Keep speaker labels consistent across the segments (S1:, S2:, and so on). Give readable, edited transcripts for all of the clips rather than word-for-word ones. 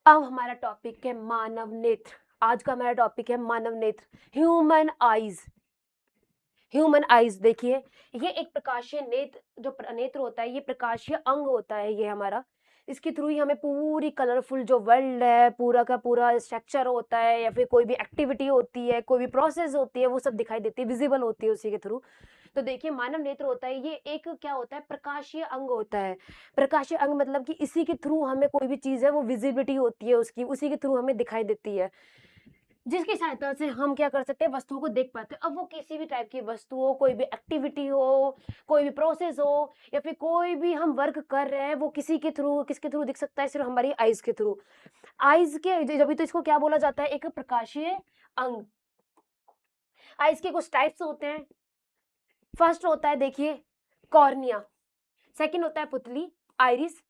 S1: अब हमारा टॉपिक है मानव नेत्र। आज का हमारा टॉपिक है मानव नेत्र, ह्यूमन आईज। ह्यूमन आईज देखिए, ये एक प्रकाशीय नेत्र, जो नेत्र होता है ये प्रकाशीय अंग होता है। ये हमारा, इसके थ्रू ही हमें पूरी कलरफुल जो वर्ल्ड है, पूरा का पूरा स्ट्रक्चर होता है, या फिर कोई भी एक्टिविटी होती है, कोई भी प्रोसेस होती है, वो सब दिखाई देती है, विजिबल होती है उसी के थ्रू। तो देखिए, मानव नेत्र होता है, ये एक क्या होता है, प्रकाशीय अंग होता है। प्रकाशीय अंग मतलब कि इसी के थ्रू हमें कोई भी चीज है वो विजिबिलिटी होती है उसकी, उसी के थ्रू हमें दिखाई देती है, जिसकी सहायता से हम क्या कर सकते हैं, वस्तुओं को देख पाते हैं। अब वो किसी भी टाइप की वस्तु हो, कोई भी एक्टिविटी हो, कोई भी प्रोसेस हो, या फिर कोई भी हम वर्क कर रहे हैं, वो किसके थ्रू दिख सकता है, सिर्फ हमारी आईज के थ्रू। आईज के जब तो इसको क्या बोला जाता है, एक प्रकाशीय अंग। आईज के कुछ टाइप्स होते हैं। फर्स्ट होता है देखिए कॉर्निया, सेकंड होता है पुतली, आइरिस,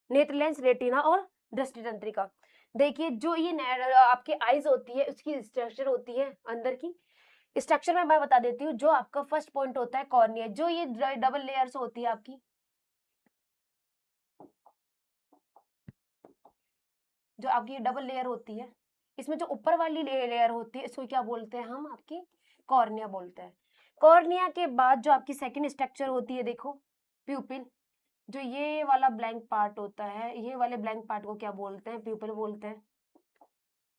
S1: नेत्र लेंस, रेटिना और दृष्टि तंत्रिका। देखिए, जो ये आपके आईज होती है, उसकी स्ट्रक्चर होती है अंदर की स्ट्रक्चर में मैं बता देती हूँ। जो आपका फर्स्ट पॉइंट होता है कॉर्निया, जो ये डबल लेयर्स होती है आपकी, जो आपकी डबल लेयर होती है, इसमें जो ऊपर वाली लेयर होती है, इसको क्या बोलते हैं हम, आपकी कॉर्निया बोलते हैं। कॉर्निया के बाद जो आपकी सेकंड स्ट्रक्चर होती है, देखो प्यूपिल, जो ये वाला ब्लैंक पार्ट होता है, ये वाले ब्लैंक पार्ट को क्या बोलते हैं, प्यूपिल बोलते हैं।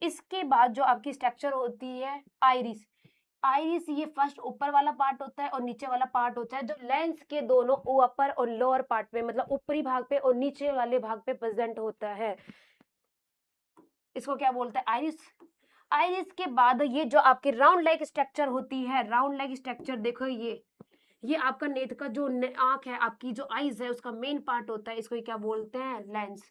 S1: इसके बाद जो आपकी स्ट्रक्चर होती है आइरिस, आइरिस ये फर्स्ट ऊपर वाला पार्ट होता है और नीचे वाला पार्ट होता है, जो लेंस के दोनों अपर और लोअर पार्ट पे, मतलब ऊपरी भाग पे और नीचे वाले भाग पे प्रेजेंट होता है। इसको क्या बोलते हैं, आइरिस। आइरिस के बाद ये जो आपकी राउंड लाइक स्ट्रक्चर होती है, राउंड लाइक स्ट्रक्चर देखो, ये आपका नेत्र का जो आंख है, आपकी जो आईज है, उसका मेन पार्ट होता है, इसको क्या बोलते हैं, लेंस।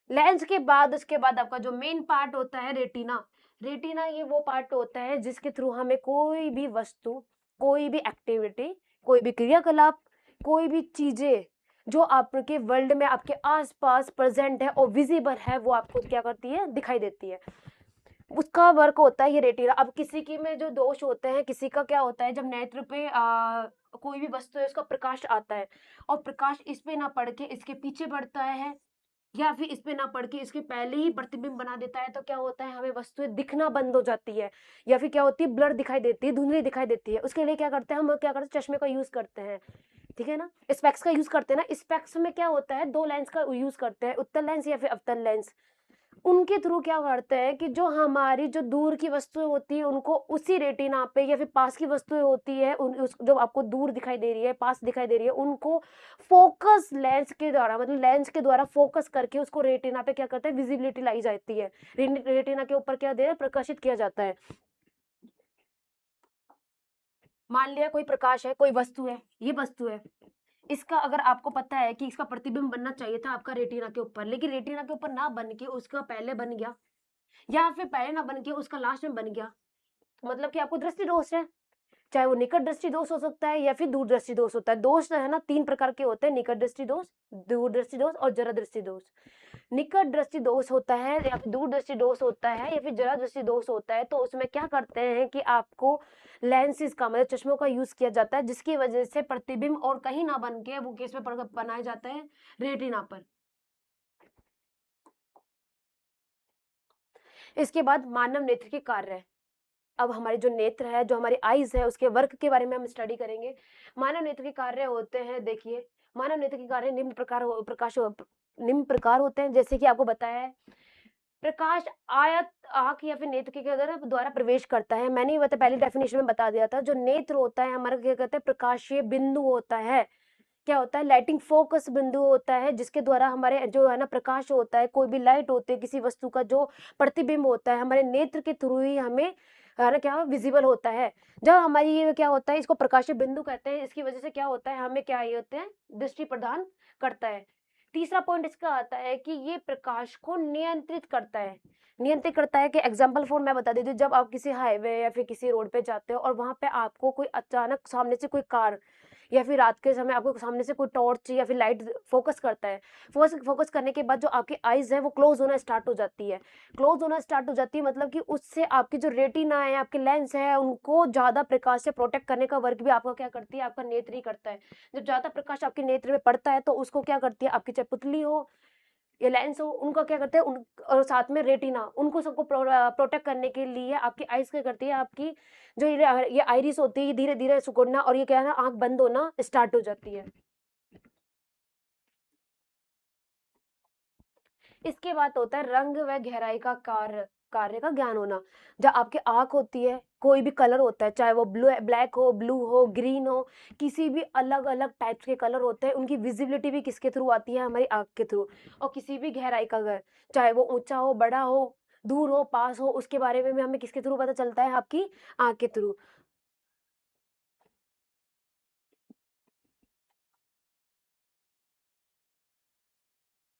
S1: लेंस के बाद उसके बाद आपका जो मेन पार्ट होता है रेटिना। रेटिना ये वो पार्ट होता है जिसके थ्रू हमें कोई भी वस्तु, कोई भी एक्टिविटी, कोई भी क्रियाकलाप, कोई भी चीजें जो आपके वर्ल्ड में आपके आसपास प्रेजेंट है और विजिबल है, वो आपको क्या करती है, दिखाई देती है। उसका वर्क होता है ये रेटिना। अब किसी की में जो दोष होते हैं, किसी का क्या होता है, जब नेत्र पे कोई भी वस्तु है, उसका प्रकाश आता है और प्रकाश इस पे ना पड़ के इसके पीछे पड़ता है, या फिर इस पे ना पढ़ के इसके पहले ही प्रतिबिंब बना देता है, तो क्या होता है, हमें वस्तुएं दिखना बंद हो जाती है, या फिर क्या होती है, ब्लर दिखाई देती है, धुंधली दिखाई देती है। उसके लिए क्या करते हैं हम, क्या करते हैं, चश्मे का यूज करते हैं, ठीक है ना, स्पेक्स का यूज करते हैं ना। स्पेक्स में क्या होता है, दो लेंस का यूज करते हैं, उत्तल लेंस या फिर अवतल लेंस। उनके थ्रू क्या करते हैं कि जो हमारी जो दूर की वस्तुएं होती है, उनको उसी रेटिना पे, या फिर पास की वस्तुएं होती है, जो आपको दूर दिखाई दे रही है, पास दिखाई दे रही है, उनको फोकस लेंस के द्वारा, मतलब लेंस के द्वारा फोकस करके उसको रेटिना पे क्या करते हैं, विजिबिलिटी लाई जाती है। रेटिना के ऊपर क्या दे रहा है, प्रकाशित किया जाता है। मान लिया कोई प्रकाश है, कोई वस्तु है, ये वस्तु है, इसका अगर आपको पता है कि इसका प्रतिबिंब बनना चाहिए था आपका रेटिना के ऊपर, लेकिन रेटिना के ऊपर ना बन के उसका पहले बन गया, या फिर पहले ना बन के उसका लास्ट में बन गया, मतलब कि आपको दृष्टि दोष है। चाहे वो निकट दृष्टि दोष हो सकता है या फिर दूर दृष्टि दोष होता है। दोष है ना, तीन प्रकार के होते हैं, निकट दृष्टि दोष, दूर दृष्टि दोष और जरा दृष्टि दोष। निकट दृष्टि दोष होता है या फिर दूर दृष्टि दोष होता है या फिर जरा दृष्टि दोष होता है, तो उसमें क्या करते हैं कि आपको लेंसेज का, मतलब चश्मों का यूज किया जाता है, जिसकी वजह से प्रतिबिंब और कहीं ना बन के वो केस में बनाया जाता है, रेटिना पर। इसके बाद मानव नेत्र के कार्य है। अब हमारे जो नेत्र है, जो हमारी आईज है, उसके वर्क के बारे में हम स्टडी करेंगे। मानव नेत्र के कार्य होते हैं, देखिए मानव नेत्र के कार्य निम्न प्रकार होते हैं, जैसे कि आपको बताया है। प्रकाश आयत आंख या फिर नेत्र के द्वारा प्रवेश करता है। मैंने ये पहली डेफिनेशन में बता दिया था, जो नेत्र होता है हमारा, क्या कहते हैं, प्रकाशीय बिंदु होता है। क्या होता है, लाइटिंग फोकस बिंदु होता है, जिसके द्वारा हमारे जो है ना प्रकाश होता है, कोई भी लाइट होती है, किसी वस्तु का जो प्रतिबिंब होता है, हमारे नेत्र के थ्रू ही हमें है ना क्या विजिबल होता है। जब हमारी ये क्या होता है, इसको प्रकाशीय बिंदु कहते हैं। इसकी वजह से क्या होता है, हमें क्या ये होते हैं, दृष्टि प्रदान करता है। तीसरा पॉइंट इसका आता है कि ये प्रकाश को नियंत्रित करता है। नियंत्रित करता है कि एग्जाम्पल फॉर मैं बता देती हूँ, जब आप किसी हाईवे या फिर किसी रोड पे जाते हो और वहां पे आपको कोई अचानक सामने से कोई कार या फिर रात के समय आपको सामने से कोई टॉर्च या फिर लाइट फोकस करता है, फोकस करने के बाद जो आपकी आईज है वो क्लोज होना स्टार्ट हो जाती है। क्लोज होना स्टार्ट हो जाती है मतलब कि उससे आपकी जो रेटिना है, आपके लेंस है, उनको ज्यादा प्रकाश से प्रोटेक्ट करने का वर्क भी आपका क्या करती है, आपका नेत्र ही करता है। जब ज्यादा प्रकाश आपके नेत्र में पड़ता है तो उसको क्या करती है, आपकी चाहे पुतली हो या लेंस हो, उनका क्या करते हैं उन और साथ में रेटिना, उनको सबको प्रोटेक्ट करने के लिए आपकी आइज़ क्या करती है, आपकी जो ये आइरिस होती है, ये धीरे-धीरे सिकुड़ना और ये क्या है ना, आँख बंद होना स्टार्ट हो जाती है। इसके बाद होता है रंग व गहराई का कार्य का ज्ञान होना। जब आपकी आँख होती है, कोई भी कलर होता है, चाहे वो ब्लैक हो, ब्लू हो, ग्रीन हो, किसी भी अलग-अलग टाइप्स के कलर होते हैं, उनकी विज़िबिलिटी भी किसके थ्रू आती है, हमारी आँख के थ्रू। और किसी भी गहराई का चाहे वो ऊँचा हो, बड़ा हो, दूर हो, पास हो, उसके बारे में भी हमें किसके थ्रू पता चलता है, आपकी आँख के थ्रू।